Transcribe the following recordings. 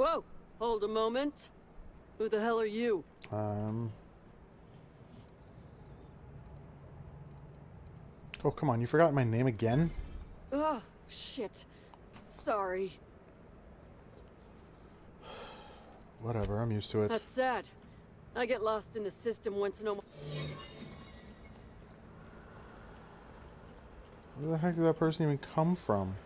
Whoa! Hold a moment. Who the hell are you? Oh, come on. You forgot my name again? Oh, shit. Sorry. Whatever, I'm used to it. That's sad. I get lost in the system once in a while. Where the heck did that person even come from?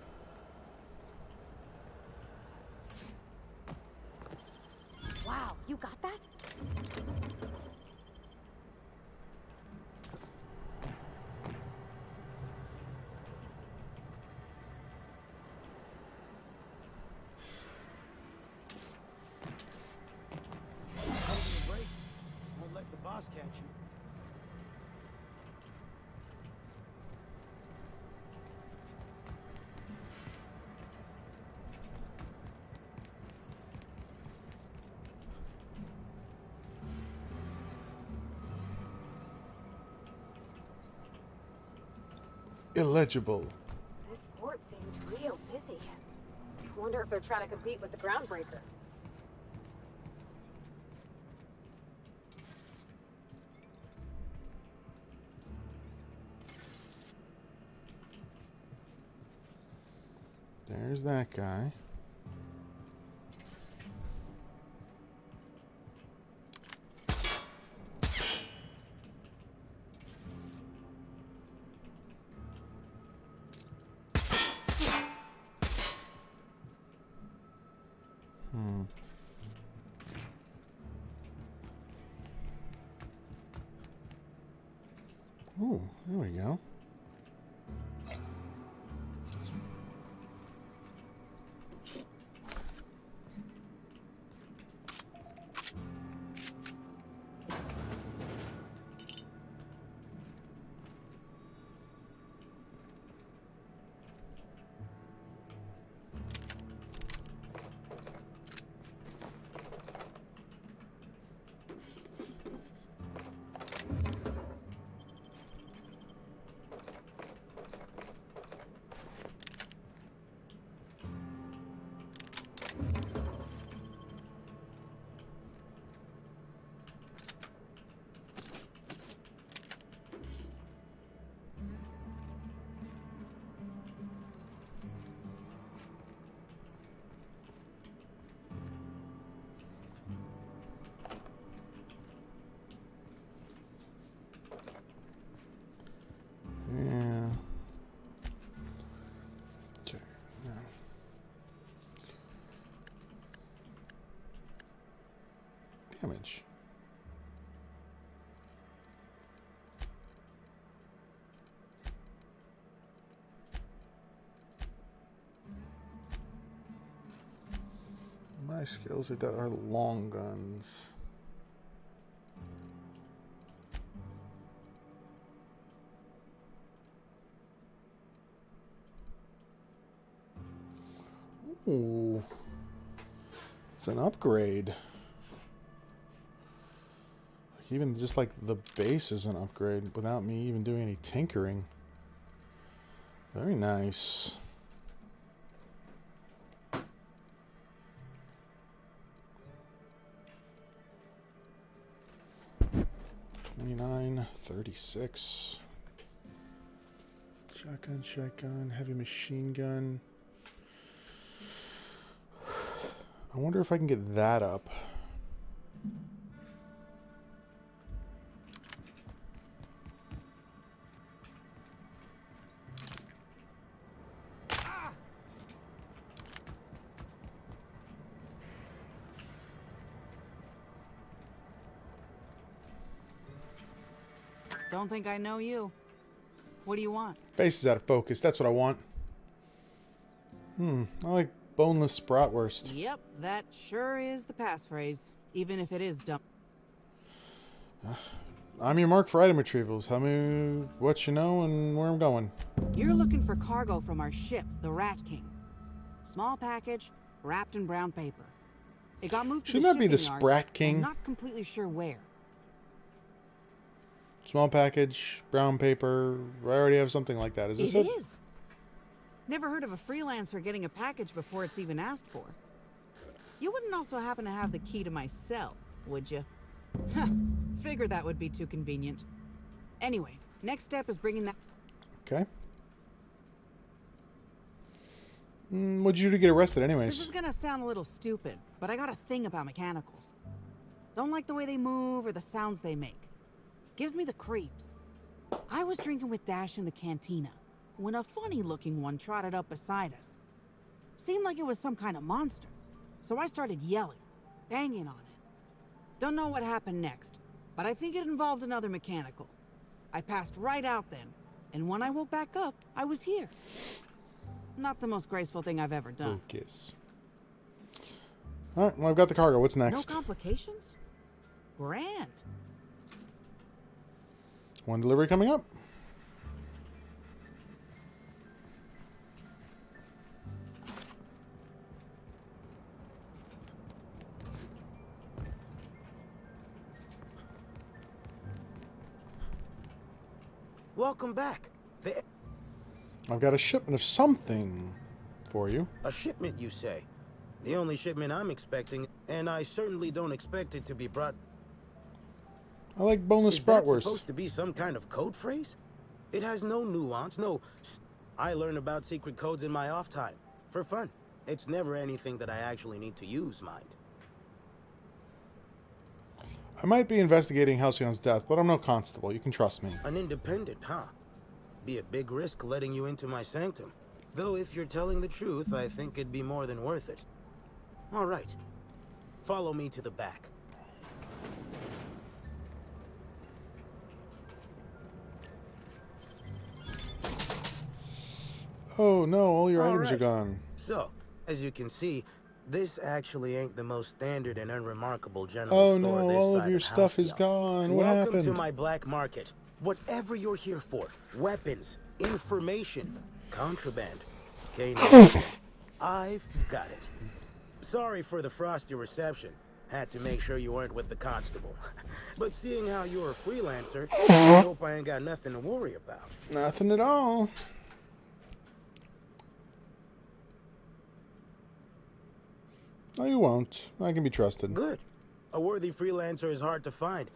Wow, you got that? Won't let the boss catch you. Illegible. This port seems real busy. I wonder if they're trying to compete with the Groundbreaker. There's that guy. Ooh, there we go. Yeah. Okay. Yeah. Damage. My skills are long guns. Ooh. It's an upgrade. Even just like the base is an upgrade without me even doing any tinkering. Very nice. $29.36. Shotgun, heavy machine gun. I wonder if I can get that up. Don't think I know you. What do you want? Face is out of focus. That's what I want. I like boneless bratwurst. Yep, that sure is the passphrase, even if it is dumb. I'm your mark for item retrievals. Tell me what you know and where I'm going. You're looking for cargo from our ship, the Rat King. Small package, wrapped in brown paper. It got moved to the Shouldn't that be the shipping yard. Sprat King? I'm not completely sure where. Small package, brown paper. I already have something like that. Is this it? It is. Never heard of a freelancer getting a package before it's even asked for. You wouldn't also happen to have the key to my cell, would you? Figured that would be too convenient. Anyway, next step is bringing that... Okay. What'd you do to get arrested anyways? This is gonna sound a little stupid, but I got a thing about mechanicals. Don't like the way they move or the sounds they make. Gives me the creeps. I was drinking with Dash in the cantina when a funny-looking one trotted up beside us. Seemed like it was some kind of monster, so I started yelling, banging on it. Don't know what happened next, but I think it involved another mechanical. I passed right out then, and when I woke back up, I was here. Not the most graceful thing I've ever done. Focus. Alright, well, I've got the cargo. What's next? No complications? Grand. One delivery coming up. Welcome back. I've got a shipment of something for you. A shipment, you say? The only shipment I'm expecting, and I certainly don't expect it to be brought... I like boneless Is that bratwurst. supposed to be some kind of code phrase? It has no nuance, no... I learn about secret codes in my off time. For fun. It's never anything that I actually need to use, mind. I might be investigating Halcyon's death, but I'm no constable. You can trust me. An independent, huh? Be a big risk letting you into my sanctum. Though if you're telling the truth, I think it'd be more than worth it. All right. Follow me to the back. Oh no, all your All items are right. gone. So, as you can see, this actually ain't the most standard and unremarkable general Oh store no, this all side of your stuff is Halcyon. gone. What Welcome happened? to my black market. Whatever you're here for, weapons, information, contraband, canine, I've got it. Sorry for the frosty reception. Had to make sure you weren't with the constable. But seeing how you're a freelancer, I hope I ain't got nothing to worry about. Nothing at all. No, you won't. I can be trusted. Good. A worthy freelancer is hard to find.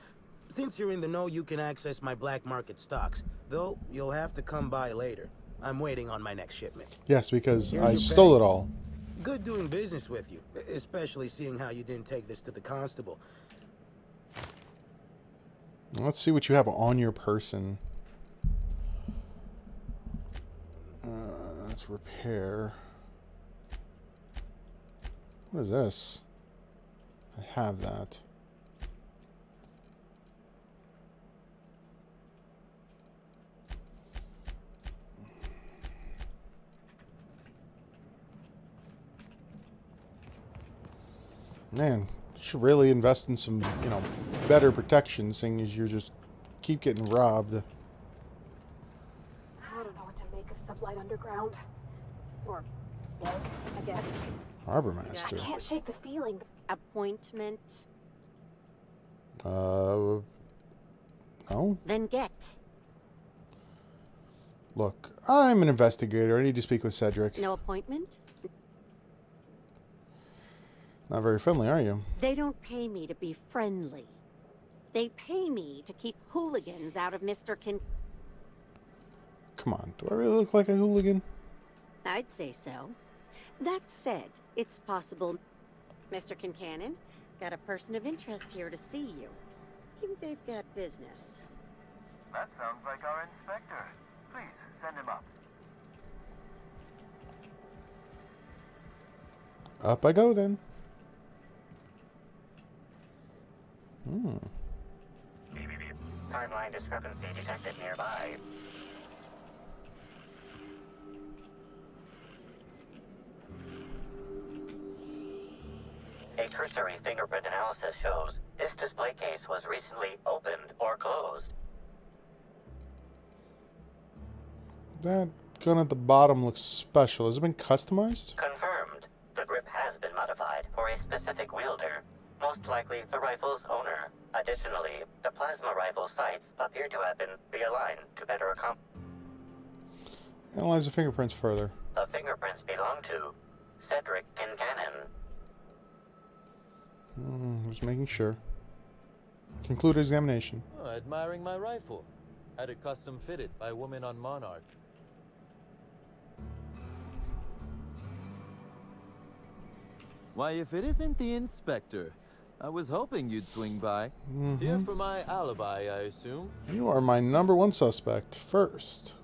Since you're in the know, you can access my black market stocks. Though, you'll have to come by later. I'm waiting on my next shipment. Yes, because Here's I your stole bag. it all. Good doing business with you, especially seeing how you didn't take this to the constable. Let's see what you have on your person. Let's repair. What is this? I have that. Man, you should really invest in some, better protection, seeing as you just keep getting robbed. I don't know what to make of Sublight Underground. Or Slow, I guess. Harbor I Master. can't shake the feeling. Appointment? No. Then get. Look, I'm an investigator. I need to speak with Cedric. No appointment? Not very friendly, are you? They don't pay me to be friendly. They pay me to keep hooligans out of Mr. Come on, do I really look like a hooligan? I'd say so. That said, it's possible Mr. Kincannon got a person of interest here to see you. Think they've got business. That sounds like our inspector. Please, send him up. Up I go, then. Timeline discrepancy detected nearby. A cursory fingerprint analysis shows this display case was recently opened or closed. That gun at the bottom looks special. Has it been customized? Confirmed. The grip has been modified for a specific wielder, most likely the rifle's owner. Additionally, the plasma rifle sights appear to have been realigned to better accomplish. Analyze the fingerprints further. The fingerprints belong to Cedric Kincannon. Just making sure. Conclude examination. Oh, admiring my rifle. Had it custom fitted by a woman on Monarch. Why, if it isn't the inspector, I was hoping you'd swing by. Here for my alibi, I assume. You are my #1 suspect.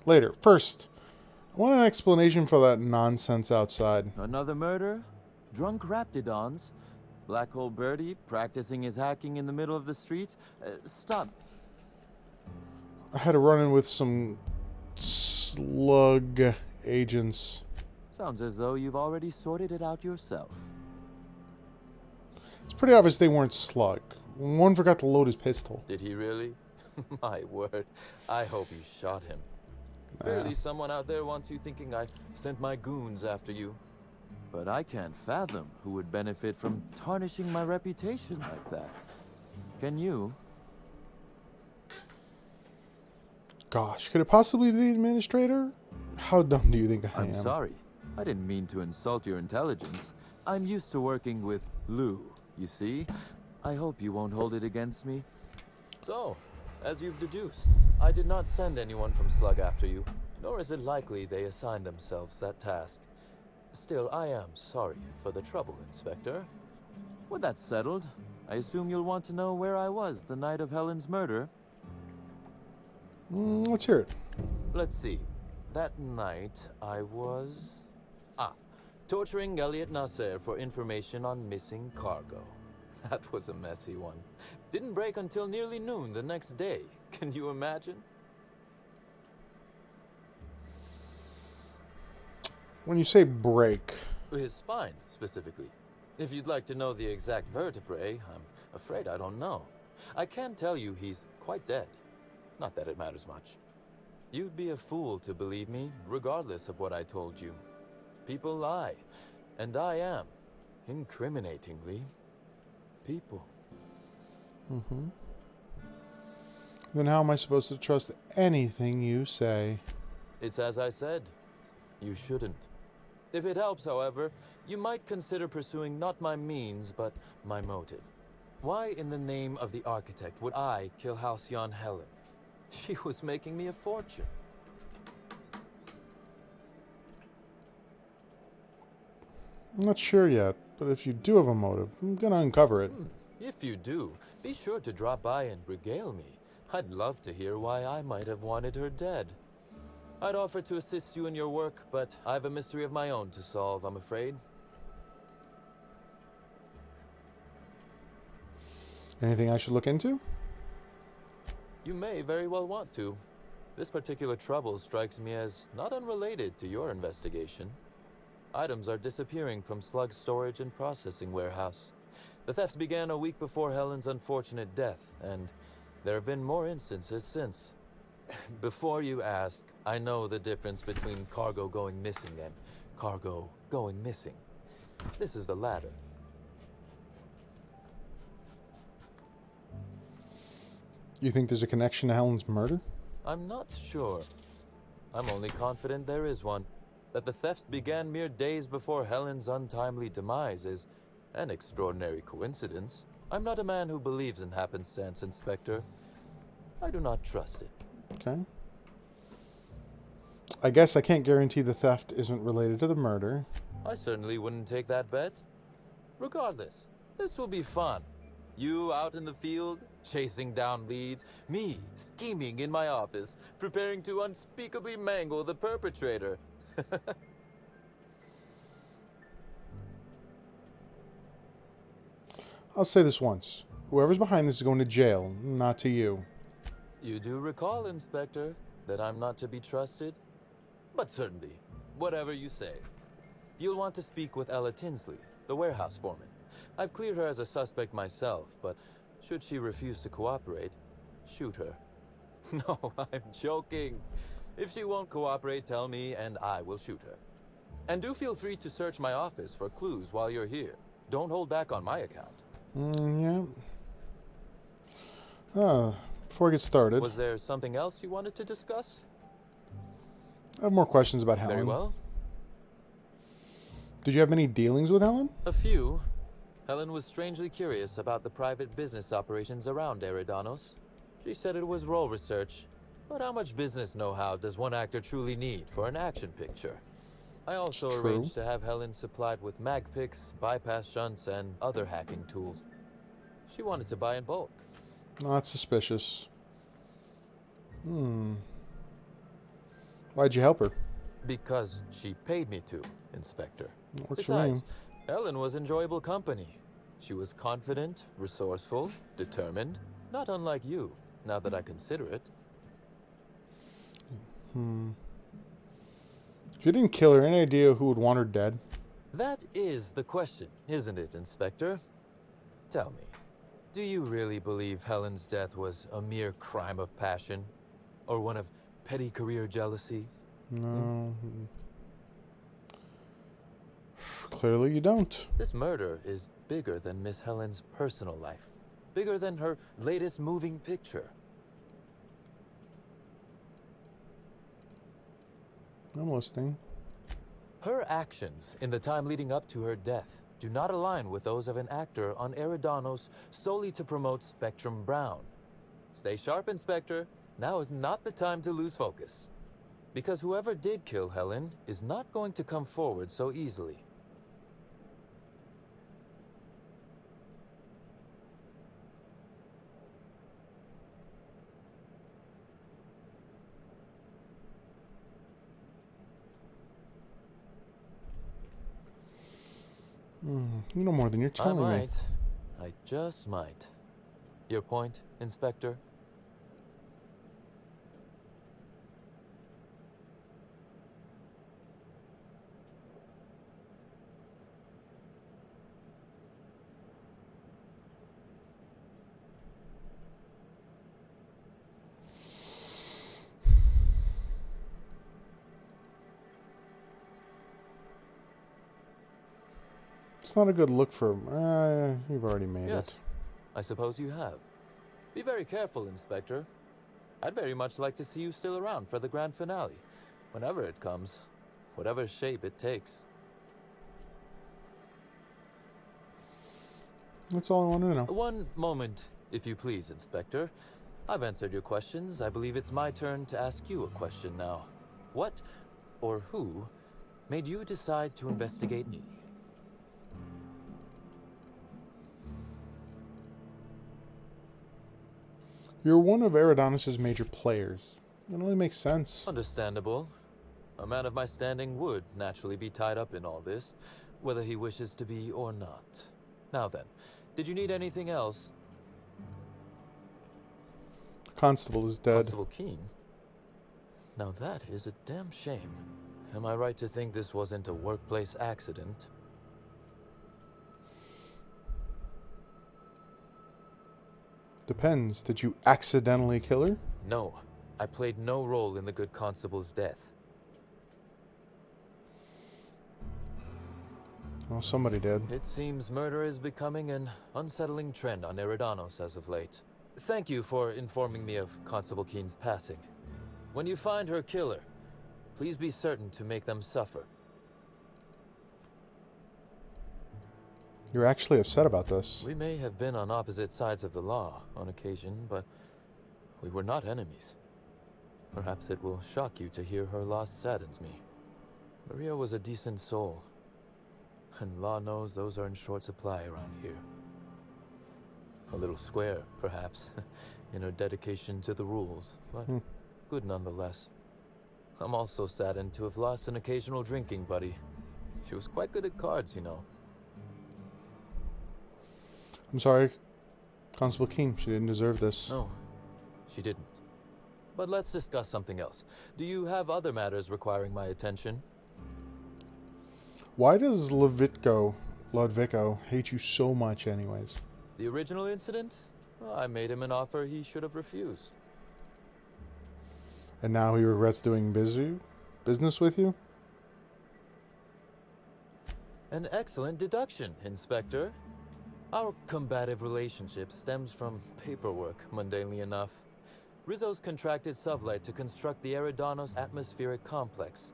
Later. First, I want an explanation for that nonsense outside. Another murder? Drunk Raptidons? Black Hole Birdie practicing his hacking in the middle of the street? Stop. I had a run-in with some slug agents. Sounds as though you've already sorted it out yourself. It's pretty obvious they weren't slug. One forgot to load his pistol. Did he really? My word. I hope you shot him. Nah. Clearly someone out there wants you thinking I sent my goons after you. But I can't fathom who would benefit from tarnishing my reputation like that. Can you? Gosh, could it possibly be the administrator? How dumb do you think I am? I'm sorry. I didn't mean to insult your intelligence. I'm used to working with Lou, you see? I hope you won't hold it against me. So, as you've deduced, I did not send anyone from Slug after you, nor is it likely they assigned themselves that task. Still, I am sorry for the trouble, Inspector. With that settled, I assume you'll want to know where I was the night of Helen's murder. Let's hear it. Let's see. That night, I was... torturing Elliot Nasser for information on missing cargo. That was a messy one. Didn't break until nearly noon the next day. Can you imagine? When you say break... His spine, specifically. If you'd like to know the exact vertebrae, I'm afraid I don't know. I can tell you he's quite dead. Not that it matters much. You'd be a fool to believe me, regardless of what I told you. People lie, and I am, incriminatingly, people. Then how am I supposed to trust anything you say? It's as I said. You shouldn't. If it helps, however, you might consider pursuing not my means, but my motive. Why in the name of the architect would I kill Halcyon Helen? She was making me a fortune. I'm not sure yet, but if you do have a motive, I'm gonna uncover it. If you do, be sure to drop by and regale me. I'd love to hear why I might have wanted her dead. I'd offer to assist you in your work, but I have a mystery of my own to solve, I'm afraid. Anything I should look into? You may very well want to. This particular trouble strikes me as not unrelated to your investigation. Items are disappearing from Slug's storage and processing warehouse. The thefts began a week before Helen's unfortunate death, and there have been more instances since. Before you ask, I know the difference between cargo going missing and cargo going missing. This is the latter. You think there's a connection to Helen's murder? I'm not sure. I'm only confident there is one. That the thefts began mere days before Helen's untimely demise is an extraordinary coincidence. I'm not a man who believes in happenstance, Inspector. I do not trust it. Okay. I guess I can't guarantee the theft isn't related to the murder. I certainly wouldn't take that bet. Regardless, this will be fun. You out in the field, chasing down leads. Me, scheming in my office, preparing to unspeakably mangle the perpetrator. I'll say this once. Whoever's behind this is going to jail, not to you. You do recall, Inspector, that I'm not to be trusted? But certainly, whatever you say. You'll want to speak with Ella Tinsley, the warehouse foreman. I've cleared her as a suspect myself, but should she refuse to cooperate, shoot her. No, I'm joking. If she won't cooperate, tell me, and I will shoot her. And do feel free to search my office for clues while you're here. Don't hold back on my account. Yeah. Before I get started, Was there something else you wanted to discuss? I have more questions about Helen. Very well. Did you have many dealings with Helen? A few. Helen was strangely curious about the private business operations around Eridanos. She said it was role research, but how much business know-how does one actor truly need for an action picture? I also True. arranged to have Helen supplied with mag picks, bypass shunts, and other hacking tools. She wanted to buy in bulk. Not suspicious. Why'd you help her? Because she paid me to, Inspector. What's your name? Besides, Helen was enjoyable company. She was confident, resourceful, determined, not unlike you, now that I consider it. If you didn't kill her, any idea who would want her dead? That is the question, isn't it, Inspector? Tell me, do you really believe Helen's death was a mere crime of passion? Or one of petty career jealousy? No. Clearly you don't. This murder is bigger than Miss Helen's personal life. Bigger than her latest moving picture. I'm listening. Her actions in the time leading up to her death do not align with those of an actor on Eridanos solely to promote Spectrum Brown. Stay sharp, Inspector. Now is not the time to lose focus. Because whoever did kill Helen is not going to come forward so easily. You know more than you're telling I me. might. I just might. Your point, Inspector? It's not a good look for him. You've already made Yes, it. I suppose you have. Be very careful, Inspector. I'd very much like to see you still around for the grand finale, whenever it comes, whatever shape it takes. That's all I wanted to know. One moment, if you please, Inspector. I've answered your questions. I believe it's my turn to ask you a question now. What, or who, made you decide to investigate me? You're one of Eridanos' major players. It only makes sense. Understandable. A man of my standing would naturally be tied up in all this, whether he wishes to be or not. Now then, did you need anything else? Constable is dead. Constable Keene? Now that is a damn shame. Am I right to think this wasn't a workplace accident? Depends. Did you accidentally kill her? No. I played no role in the good constable's death. Well, somebody did. It seems murder is becoming an unsettling trend on Eridanos as of late. Thank you for informing me of Constable Keene's passing. When you find her killer, please be certain to make them suffer. You're actually upset about this. We may have been on opposite sides of the law on occasion, but we were not enemies. Perhaps it will shock you to hear her loss saddens me. Maria was a decent soul, and law knows those are in short supply around here. A little square, perhaps, in her dedication to the rules, but good nonetheless. I'm also saddened to have lost an occasional drinking buddy. She was quite good at cards, you know. I'm sorry, Constable Keene. She didn't deserve this. No, she didn't. But let's discuss something else. Do you have other matters requiring my attention? Why does Ludvico hate you so much anyways? The original incident? Well, I made him an offer he should have refused. And now he regrets doing business with you? An excellent deduction, Inspector. Our combative relationship stems from paperwork, mundanely enough. Rizzo's contracted Sublight to construct the Eridanos atmospheric complex.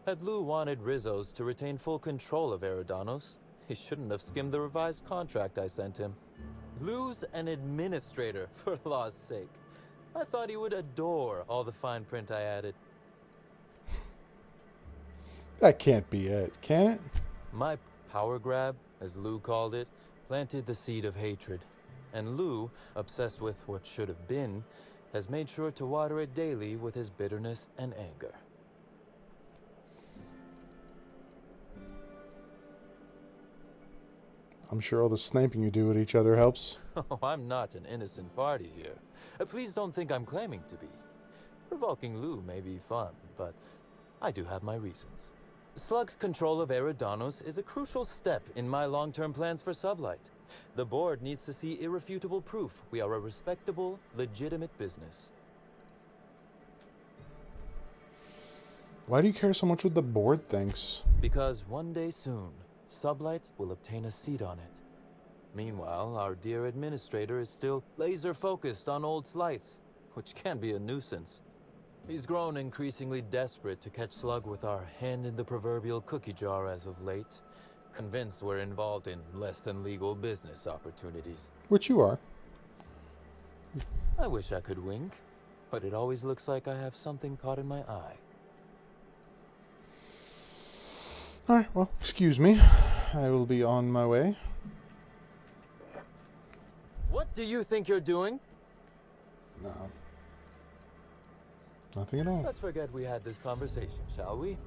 Had Lou wanted Rizzo's to retain full control of Eridanos, He shouldn't have skimmed the revised contract I sent him. Lou's an administrator, for law's sake. I thought he would adore all the fine print I added. That can't be it, can it? My power grab, as Lou called it, planted the seed of hatred. And Lou, obsessed with what should have been, has made sure to water it daily with his bitterness and anger. I'm sure all the sniping you do at each other helps. Oh, I'm not an innocent party here. Please don't think I'm claiming to be. Provoking Lou may be fun, but I do have my reasons. Slug's control of Eridanos is a crucial step in my long-term plans for Sublight. The board needs to see irrefutable proof we are a respectable, legitimate business. Why do you care so much what the board thinks? Because one day soon, Sublight will obtain a seat on it. Meanwhile, our dear administrator is still laser-focused on old slights, which can be a nuisance. He's grown increasingly desperate to catch Slug with our hand in the proverbial cookie jar as of late, convinced we're involved in less than legal business opportunities. Which you are. I wish I could wink, but it always looks like I have something caught in my eye. Alright, well, excuse me. I will be on my way. What do you think you're doing? No. Nothing at all. Let's forget we had this conversation, shall we?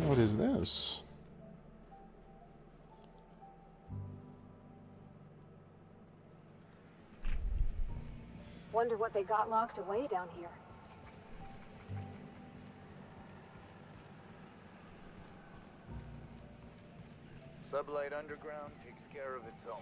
What is this? Wonder what they got locked away down here. Sublight Underground takes care of its own.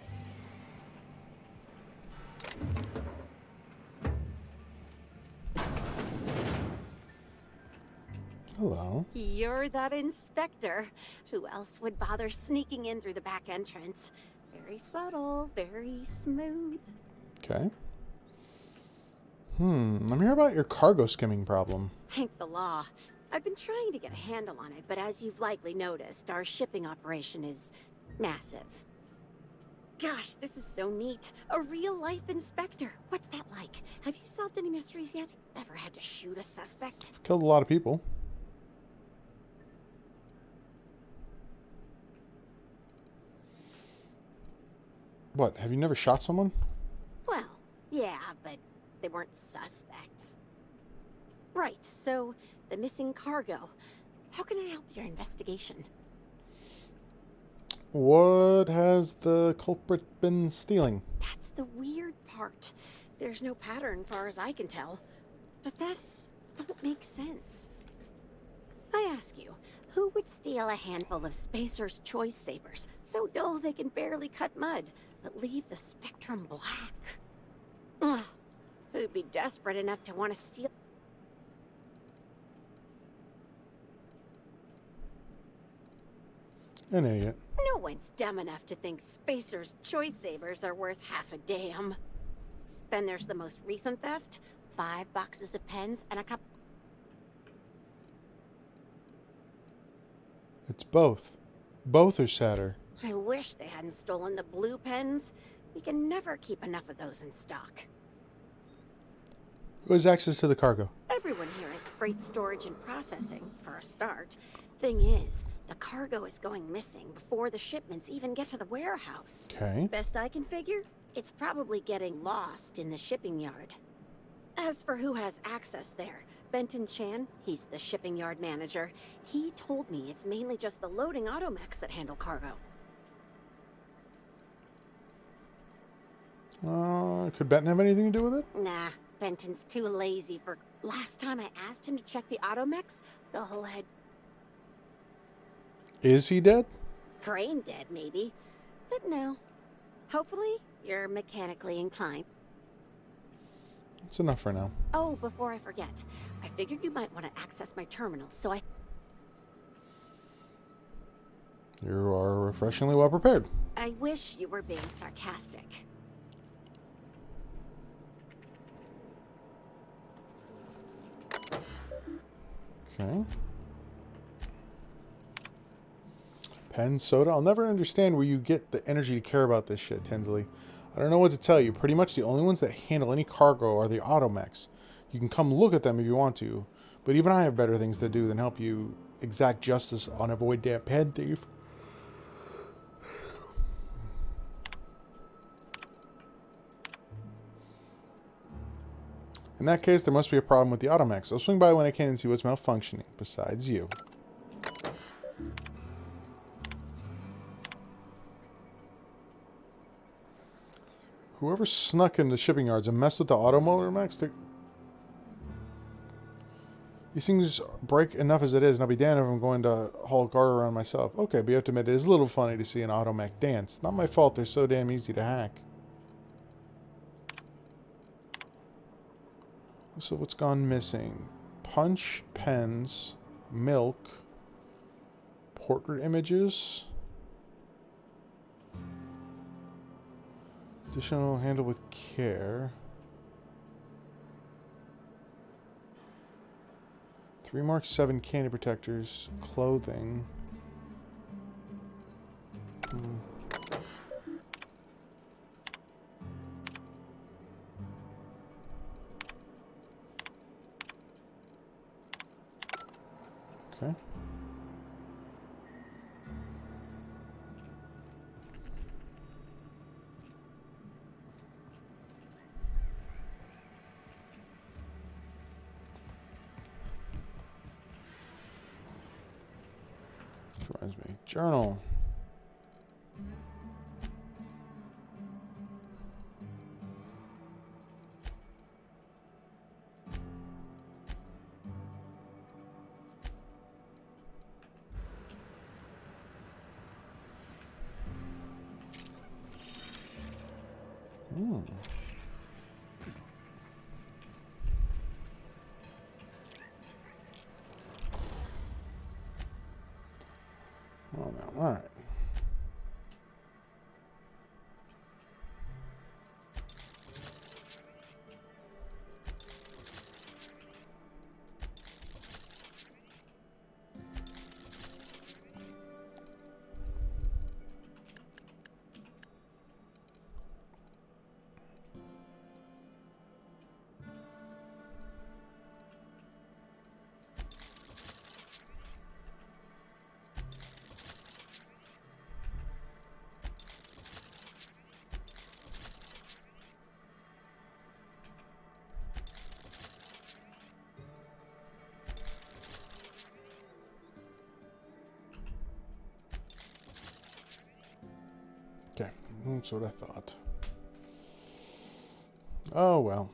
Hello. You're that inspector. Who else would bother sneaking in through the back entrance? Very subtle, very smooth. Okay. I'm here about your cargo skimming problem. Thank the law. I've been trying to get a handle on it, but as you've likely noticed, our shipping operation is massive. Gosh, this is so neat. A real-life inspector. What's that like? Have you solved any mysteries yet? Ever had to shoot a suspect? Killed a lot of people. What, have you never shot someone? Well, yeah, but they weren't suspects. Right, so the missing cargo. How can I help your investigation? What has the culprit been stealing? That's the weird part. There's no pattern, far as I can tell. The thefts don't make sense. I ask you, who would steal a handful of Spacer's Choice Sabers, so dull they can barely cut mud, but leave the spectrum black? Ugh, who'd be desperate enough to want to steal? An idiot. No one's dumb enough to think Spacer's Choice Sabers are worth half a damn. Then there's the most recent theft. 5 boxes of pens and a cup. It's both. Both are sadder. I wish they hadn't stolen the blue pens. We can never keep enough of those in stock. Who has access to the cargo? Everyone here at Freight Storage and Processing, for a start. Thing is, the cargo is going missing before the shipments even get to the warehouse. Okay. Best I can figure, it's probably getting lost in the shipping yard. As for who has access there, Benton Chan, he's the shipping yard manager. He told me it's mainly just the loading automechs that handle cargo. Could Benton have anything to do with it? Nah, Benton's too lazy for... Last time I asked him to check the automechs, the hull had... Is he dead? Brain dead, maybe. But no. Hopefully, you're mechanically inclined. It's enough for now. Oh, before I forget, I figured you might want to access my terminal, so I... You are refreshingly well prepared. I wish you were being sarcastic. Okay. Pen, soda. I'll never understand where you get the energy to care about this shit, Tinsley. I don't know what to tell you. Pretty much the only ones that handle any cargo are the automechs. You can come look at them if you want to, but even I have better things to do than help you exact justice on a void damn pen thief. In that case, there must be a problem with the automechs. I'll swing by when I can and see what's malfunctioning, besides you. Whoever snuck into shipping yards and messed with the automechs, these things break enough as it is, and I'll be damned if I'm going to haul cargo around myself. Okay, but you have to admit, it is a little funny to see an automech dance. Not my fault, they're so damn easy to hack. So what's gone missing? Punch, pens, milk, portrait images. Additional handle with care. 3 Mark 7 candy protectors. Clothing. Okay. Reminds me. Journal. Well, now, all right. Okay, that's what I thought. Oh, well.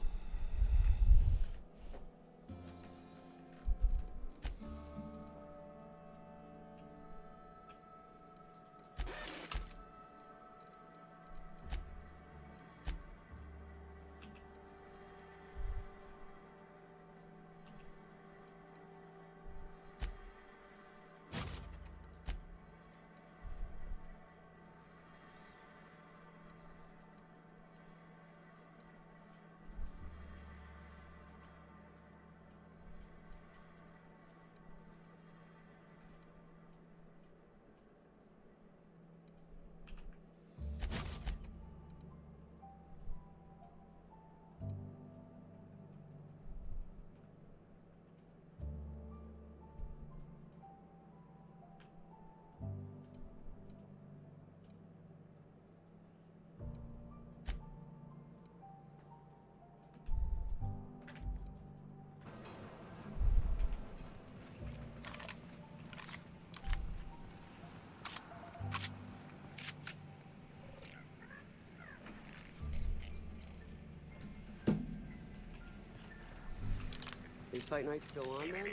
fight night still on then?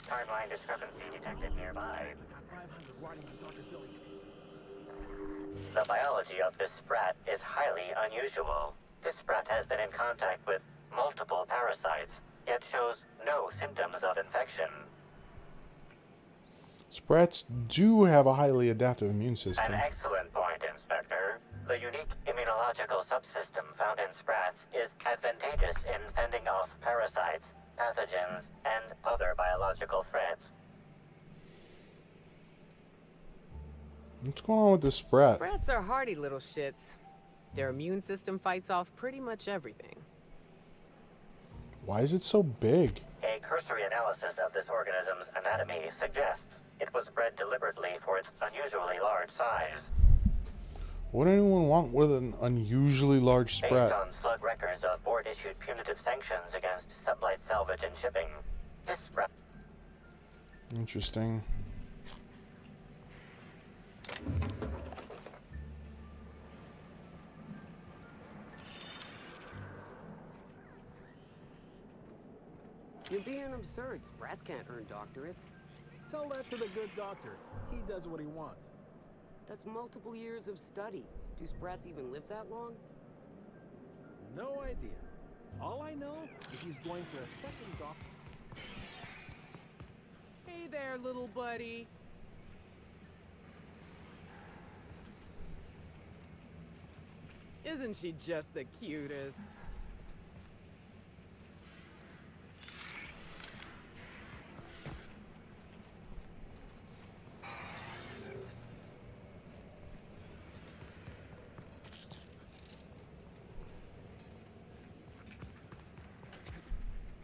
Timeline discrepancy detected nearby. The biology of this sprat is highly unusual. This sprat has been in contact with multiple parasites, yet shows no symptoms of infection. Sprats do have a highly adaptive immune system. An excellent point, Inspector. The unique immunological subsystem found in sprats is advantageous in fending off parasites, pathogens, and other biological threats. What's going on with this sprat? Sprats are hardy little shits. Their immune system fights off pretty much everything. Why is it so big? A cursory analysis of this organism's anatomy suggests it was bred deliberately for its unusually large size. What would anyone want with an unusually large sprat? Based on slug records of board-issued punitive sanctions against sublight salvage and shipping, this sprat... Interesting. You're being absurd. Sprats can't earn doctorates. Tell that to the good doctor. He does what he wants. That's multiple years of study. Do sprats even live that long? No idea. All I know is he's going for a second doctor. Hey there, little buddy. Isn't she just the cutest?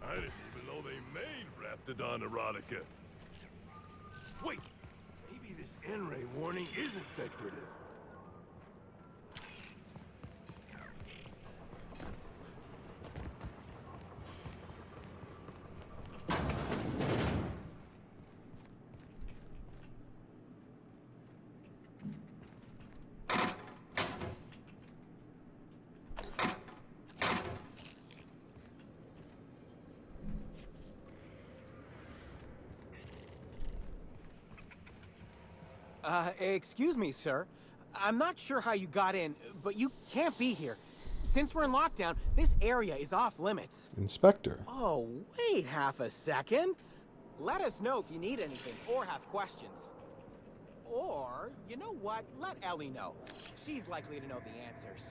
I didn't even know they made Raptidon erotica. Wait, maybe this N-ray warning isn't decorative. Excuse me, sir. I'm not sure how you got in, but you can't be here. Since we're in lockdown, this area is off limits. Inspector. Oh, wait half a second. Let us know if you need anything or have questions. Or, you know what? Let Ellie know. She's likely to know the answers.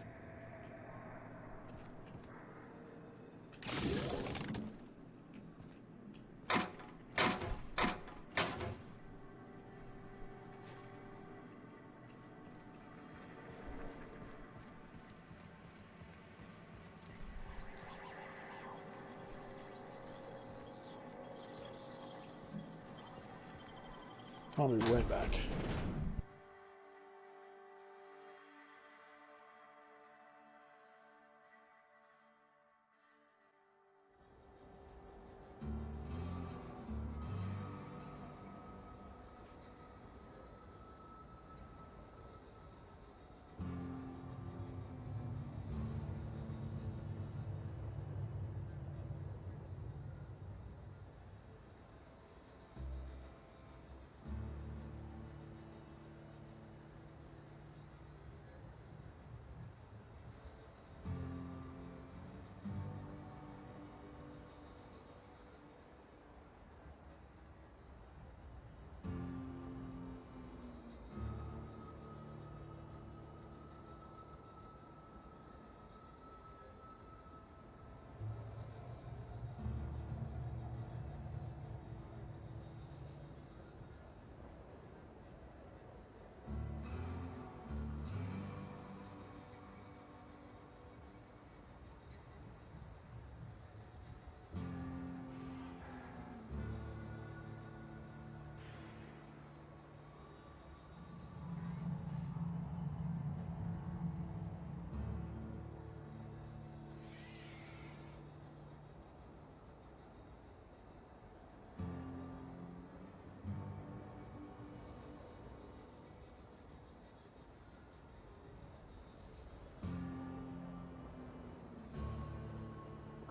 I'll be right back.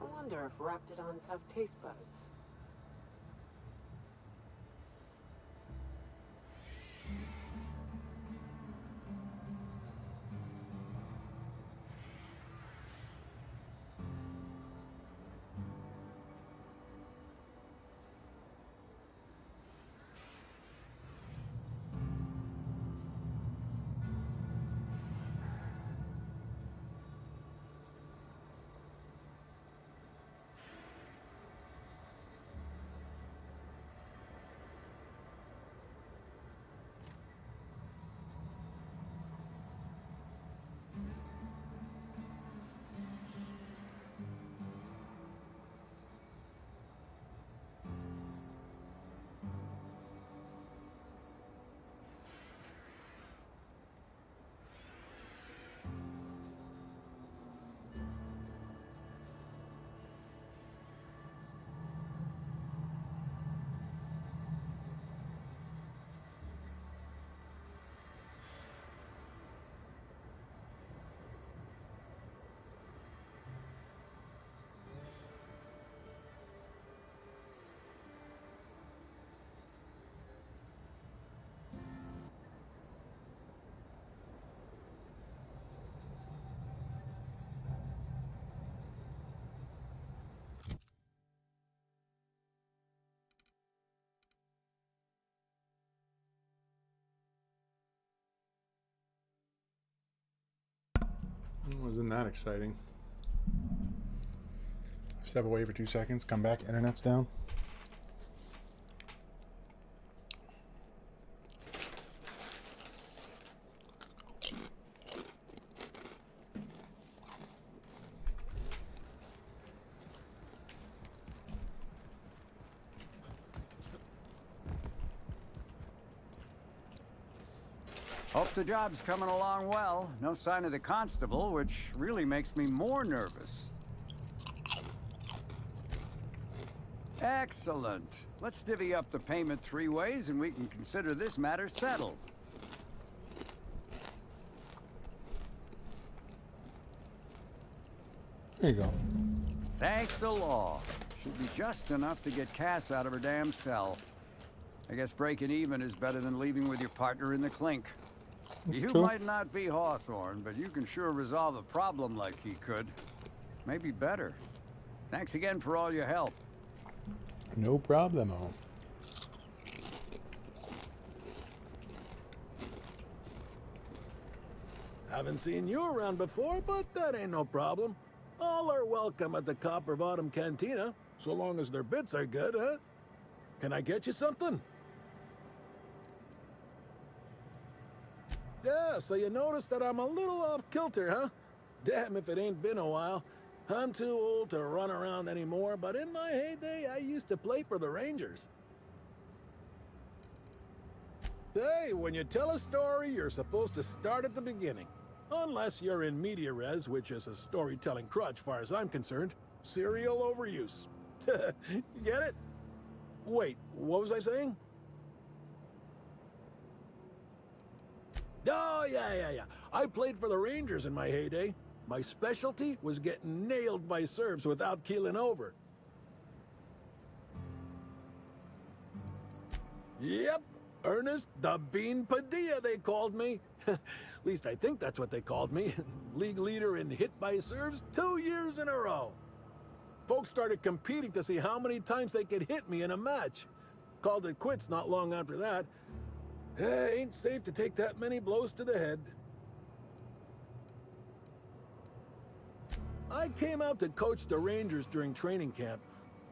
I wonder if Raptidons have taste buds. Wasn't that exciting? Step away for 2 seconds, come back, internet's down. Hope the job's coming along well. No sign of the constable, which really makes me more nervous. Excellent. Let's divvy up the payment 3 ways and we can consider this matter settled. There you go. Thank the law. Should be just enough to get Cass out of her damn cell. I guess breaking even is better than leaving with your partner in the clink. You True. might not be Hawthorne, but you can sure resolve a problem like he could. Maybe better. Thanks again for all your help. No problemo. Haven't seen you around before, but that ain't no problem. All are welcome at the Copper Bottom Cantina, so long as their bits are good, huh? Can I get you something? Yeah, so you noticed that I'm a little off kilter, huh? Damn if it ain't been a while. I'm too old to run around anymore, but in my heyday, I used to play for the Rangers. Hey, when you tell a story, you're supposed to start at the beginning. Unless you're in media res, which is a storytelling crutch, far as I'm concerned. Serial overuse. You get it? Wait, what was I saying? Oh, yeah. I played for the Rangers in my heyday. My specialty was getting nailed by Serbs without keeling over. Yep, Ernest the Bean Padilla, they called me. At least I think that's what they called me. League leader in hit by Serbs 2 years in a row. Folks started competing to see how many times they could hit me in a match. Called it quits not long after that. Ain't safe to take that many blows to the head. I came out to coach the Rangers during training camp,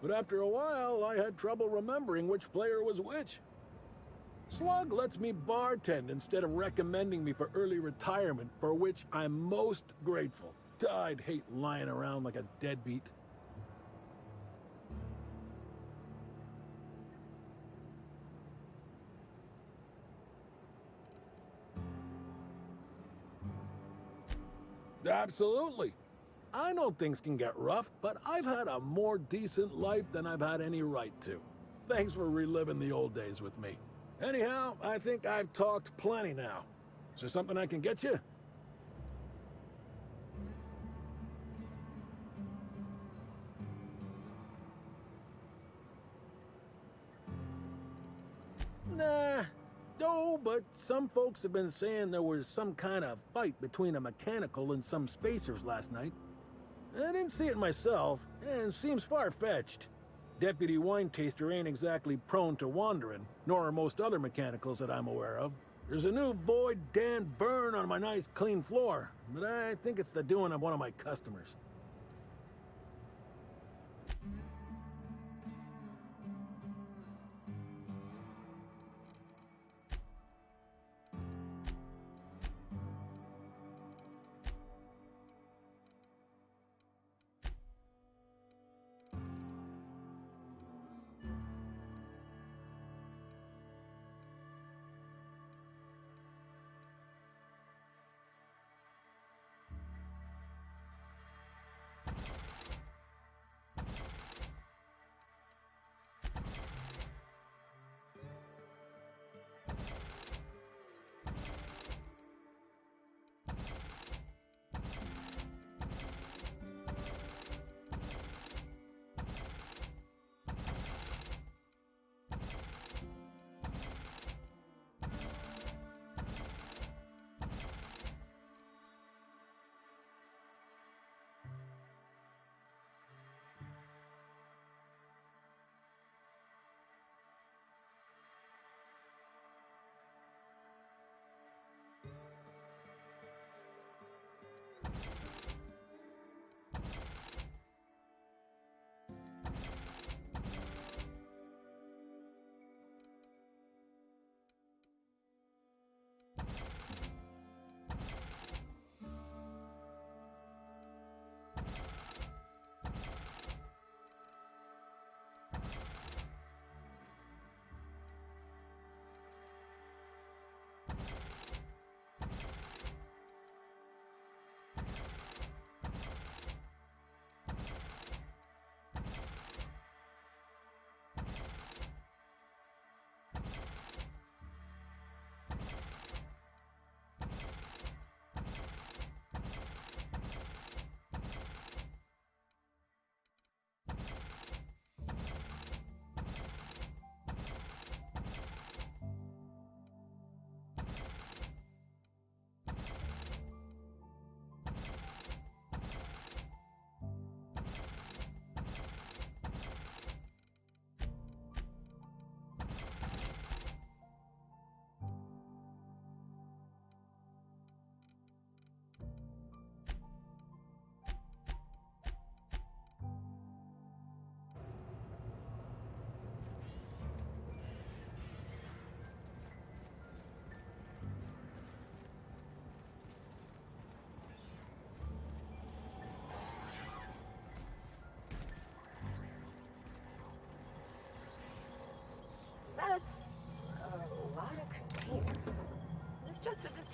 but after a while, I had trouble remembering which player was which. Slug lets me bartend instead of recommending me for early retirement, for which I'm most grateful. I'd hate lying around like a deadbeat. Absolutely. I know things can get rough, but I've had a more decent life than I've had any right to. Thanks for reliving the old days with me. Anyhow, I think I've talked plenty now. Is there something I can get you? Nah. No, but some folks have been saying there was some kind of fight between a mechanical and some spacers last night. I didn't see it myself, and it seems far-fetched. Deputy Wine Taster ain't exactly prone to wandering, nor are most other mechanicals that I'm aware of. There's a new Void Dan burn on my nice clean floor, but I think it's the doing of one of my customers.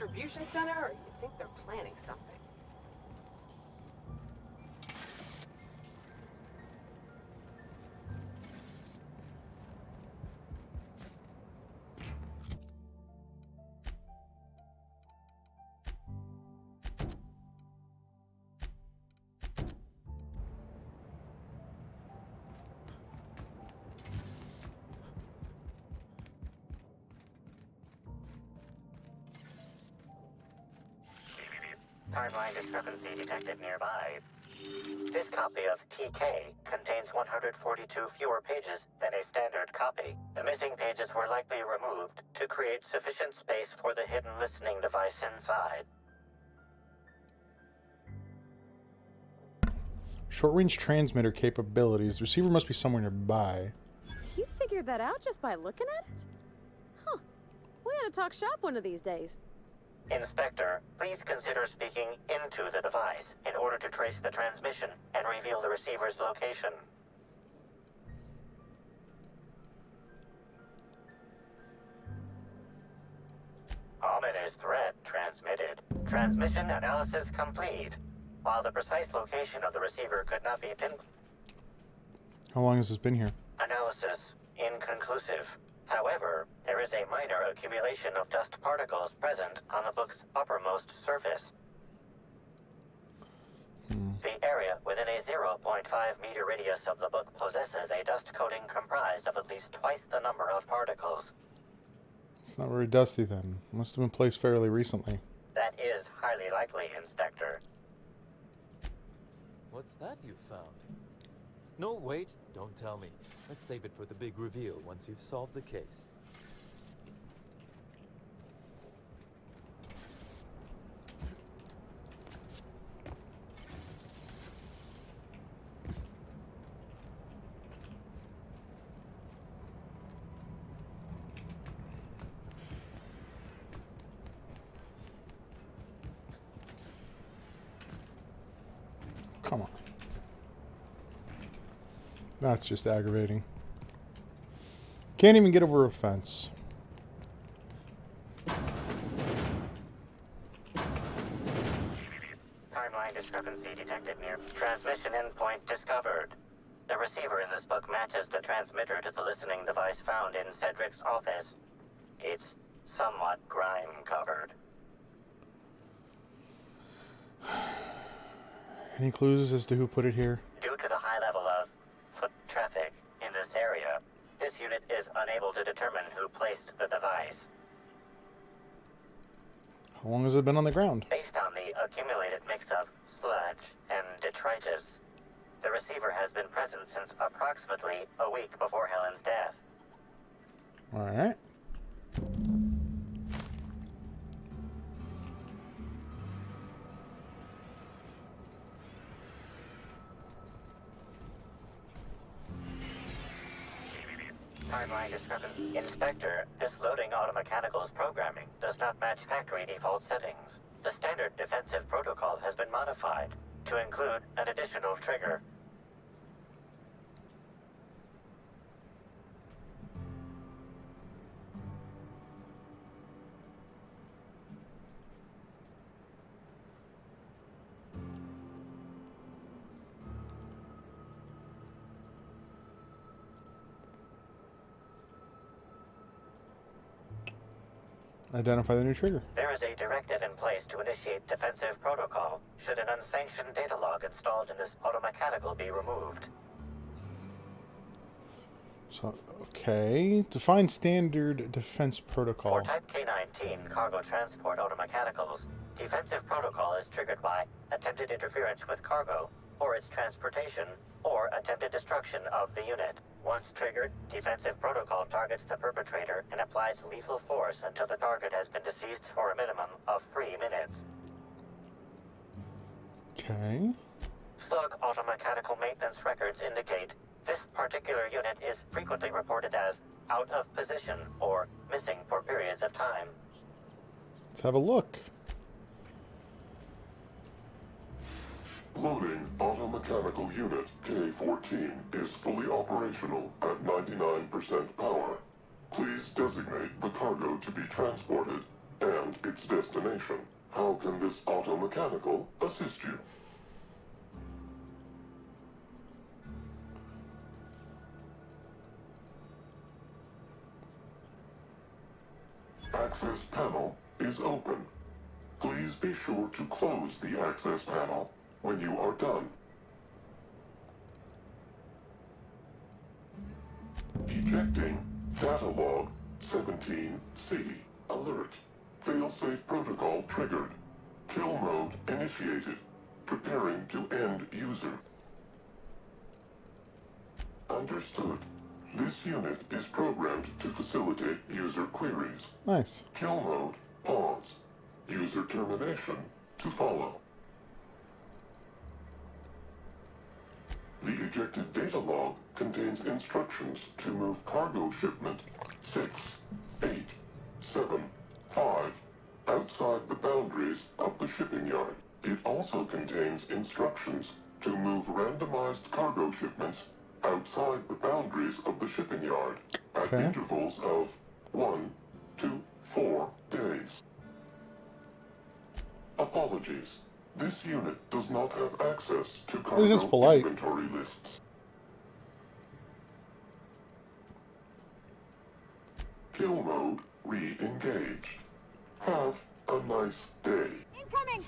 distribution center, or you think they're planning something? Timeline discrepancy detected nearby. This copy of TK contains 142 fewer pages than a standard copy. The missing pages were likely removed to create sufficient space for the hidden listening device inside. Short-range transmitter capabilities. The receiver must be somewhere nearby. You figured that out just by looking at it? Huh. We ought to talk shop one of these days. Inspector, please consider speaking into the device in order to trace the transmission and reveal the receiver's location. Ominous threat transmitted. Transmission analysis complete. While the precise location of the receiver could not be pinpointed, How long has this been here? analysis inconclusive. However, there is a minor accumulation of dust particles present on the book's uppermost surface. The area within a 0.5 meter radius of the book possesses a dust coating comprised of at least twice the number of particles. It's not very dusty then. Must have been placed fairly recently. That is highly likely, Inspector. What's that you found? No, wait. Don't tell me. Let's save it for the big reveal once you've solved the case. Come on. That's just aggravating. Can't even get over a fence. Timeline discrepancy detected near transmission endpoint discovered. The receiver in this book matches the transmitter to the listening device found in Cedric's office. It's somewhat grime-covered. Any clues as to who put it here? Due to the high level of foot traffic in this area, this unit is unable to determine who placed the device. How long has it been on the ground? Based on the accumulated mix of sludge and detritus, the receiver has been present since approximately a week before Helen's death. Alright. Timeline discrepancy. Inspector, this loading automechanical's programming does not match factory default settings. The standard defensive protocol has been modified to include an additional trigger. Identify the new trigger. There is a directive in place to initiate defensive protocol should an unsanctioned data log installed in this automechanical be removed. So, okay. Define standard defense protocol. For Type K-19 cargo transport automechanicals, defensive protocol is triggered by attempted interference with cargo, or its transportation, or attempted destruction of the unit. Once triggered, defensive protocol targets the perpetrator and applies lethal force until the target has been deceased for a minimum of 3 minutes. Okay. Slug automechanical maintenance records indicate this particular unit is frequently reported as out of position or missing for periods of time. Let's have a look. Loading automechanical unit K-14 is fully operational at 99% power. Please designate the cargo to be transported and and its destination. How can this automechanical assist you? Access panel is open. Please be sure to close the access panel when you are done. Ejecting data log 17C. Alert. Failsafe protocol triggered. Kill mode initiated. Preparing to end user. Understood. This unit is programmed to facilitate user queries. Nice. Kill mode pause. User termination to follow. The ejected data log contains instructions to move cargo shipment 6, 8, 7, 5 outside the boundaries of the shipping yard. It also contains instructions to move randomized cargo shipments outside the boundaries of the shipping yard at intervals of 1 to 4 days. Apologies. This unit does not have access to cargo inventory lists. Kill mode re-engaged. Have a nice day. Incoming!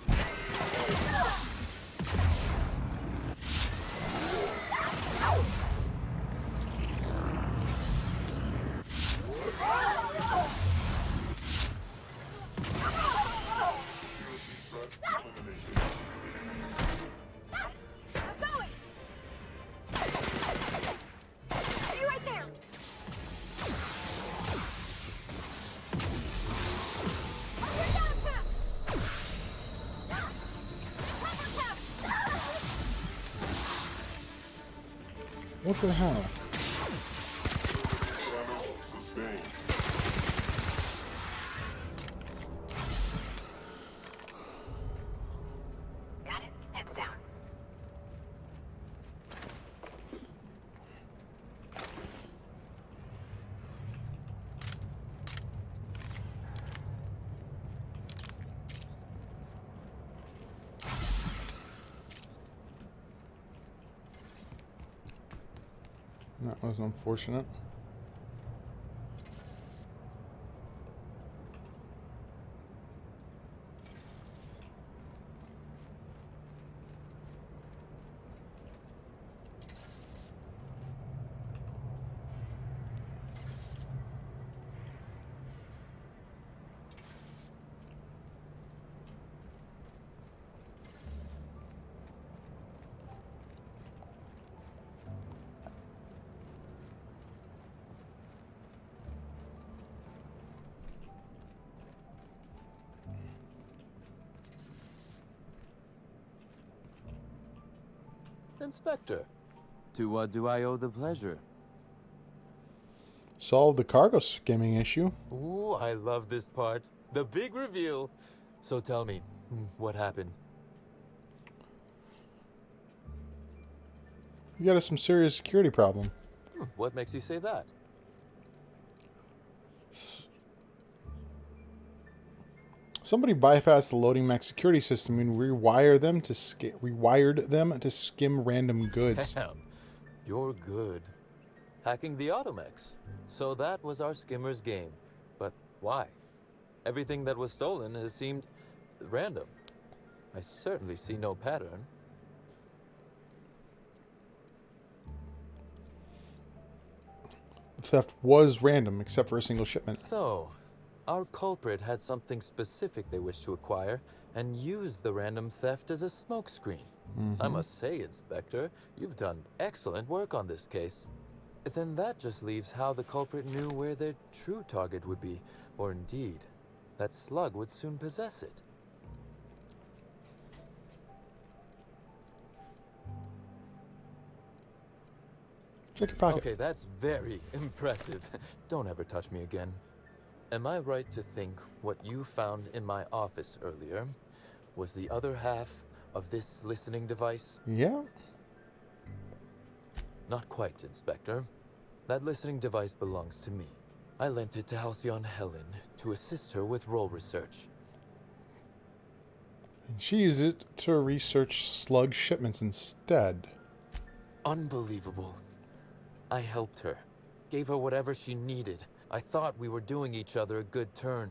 What the hell? Sustained. Got it. Heads down. That was unfortunate. Inspector, to what do I owe the pleasure? Solve the cargo skimming issue. Ooh, I love this part. The big reveal. So tell me, what happened? You got some serious security problem. What makes you say that? Somebody bypassed the loading mech security system and rewired them to skim random goods. Damn, you're good. Hacking the automechs. So that was our skimmer's game. But why? Everything that was stolen has seemed random. I certainly see no pattern. The theft was random, except for a single shipment. So, our culprit had something specific they wished to acquire, and used the random theft as a smokescreen. I must say, Inspector, you've done excellent work on this case. Then that just leaves how the culprit knew where their true target would be, or indeed, that slug would soon possess it. Check your pocket. Okay, that's very impressive. Don't ever touch me again. Am I right to think what you found in my office earlier was the other half of this listening device? Yeah. Not quite, Inspector. That listening device belongs to me. I lent it to Halcyon Helen to assist her with role research. And she used it to research slug shipments instead. Unbelievable. I helped her. Gave her whatever she needed. I thought we were doing each other a good turn.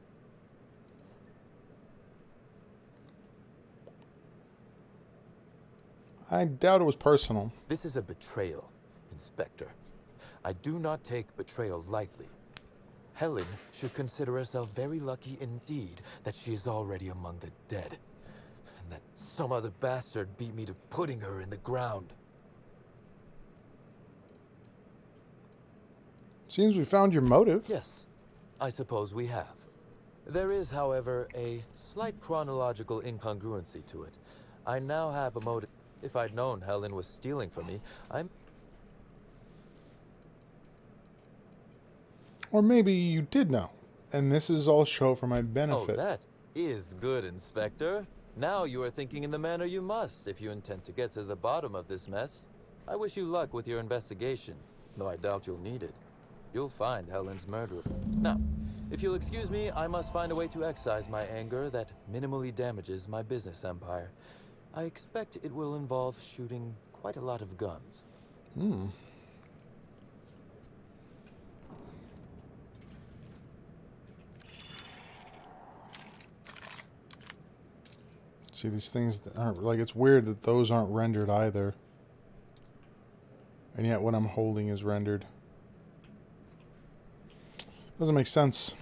I doubt it was personal. This is a betrayal, Inspector. I do not take betrayal lightly. Helen should consider herself very lucky indeed that she is already among the dead. And that some other bastard beat me to putting her in the ground. Seems we found your motive. Yes, I suppose we have. There is, however, a slight chronological incongruency to it. I now have a motive. If I'd known Helen was stealing from me, Or maybe you did know, and this is all show for my benefit. Oh, that is good, Inspector. Now you are thinking in the manner you must if you intend to get to the bottom of this mess. I wish you luck with your investigation, though I doubt you'll need it. You'll find Helen's murderer. Now, if you'll excuse me, I must find a way to excise my anger that minimally damages my business empire. I expect it will involve shooting quite a lot of guns. See, these things that aren't, like, it's weird that those aren't rendered either. And yet what I'm holding is rendered. Doesn't make sense.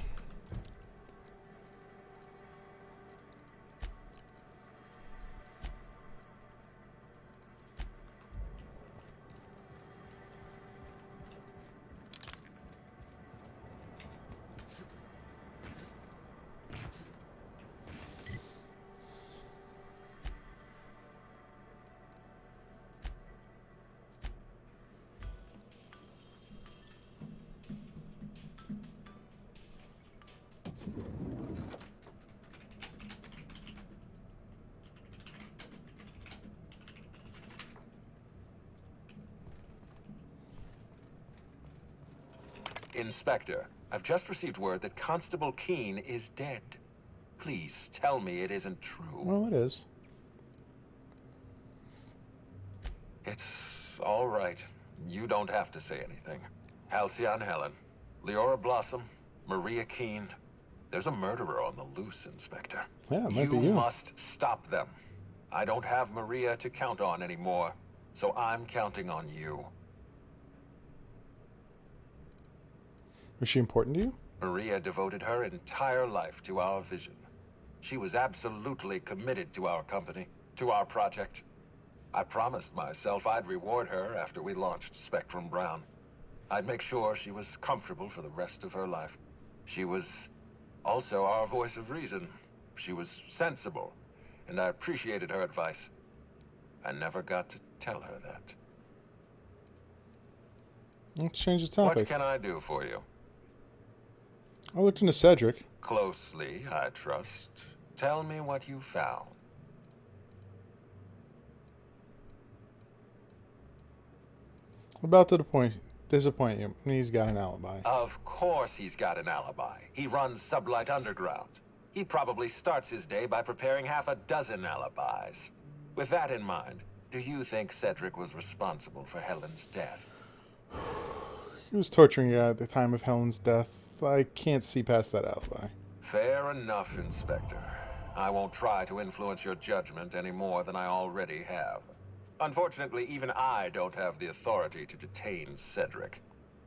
Inspector, I've just received word that Constable Keene is dead. Please tell me it isn't true. Well, it is. It's all right. You don't have to say anything. Halcyon Helen, Leora Blossom, Maria Keene. There's a murderer on the loose, Inspector. Yeah, it might be you. You must stop them. I don't have Maria to count on anymore, so I'm counting on you. Was she important to you? Maria devoted her entire life to our vision. She was absolutely committed to our company, to our project. I promised myself I'd reward her after we launched Spectrum Brown. I'd make sure she was comfortable for the rest of her life. She was also our voice of reason. She was sensible, and I appreciated her advice. I never got to tell her that. Let's change the topic. What can I do for you? I looked into Cedric. Closely, I trust. Tell me what you found. About to disappoint you. He's got an alibi. Of course he's got an alibi. He runs Sublight Underground. He probably starts his day by preparing half a dozen alibis. With that in mind, do you think Cedric was responsible for Helen's death? He was torturing you at the time of Helen's death. I can't see past that alibi. Fair enough, Inspector. I won't try to influence your judgment any more than I already have. Unfortunately, even I don't have the authority to detain Cedric.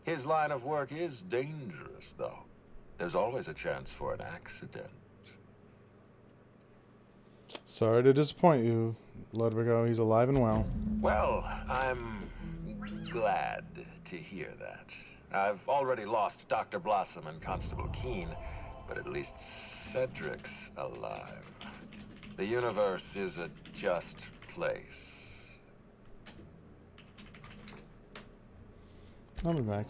His line of work is dangerous, though. There's always a chance for an accident. Sorry to disappoint you, Ludwigo. He's alive and well. Well, I'm glad to hear that. I've already lost Dr. Blossom and Constable Keene, but at least Cedric's alive. The universe is a just place. I'll be back.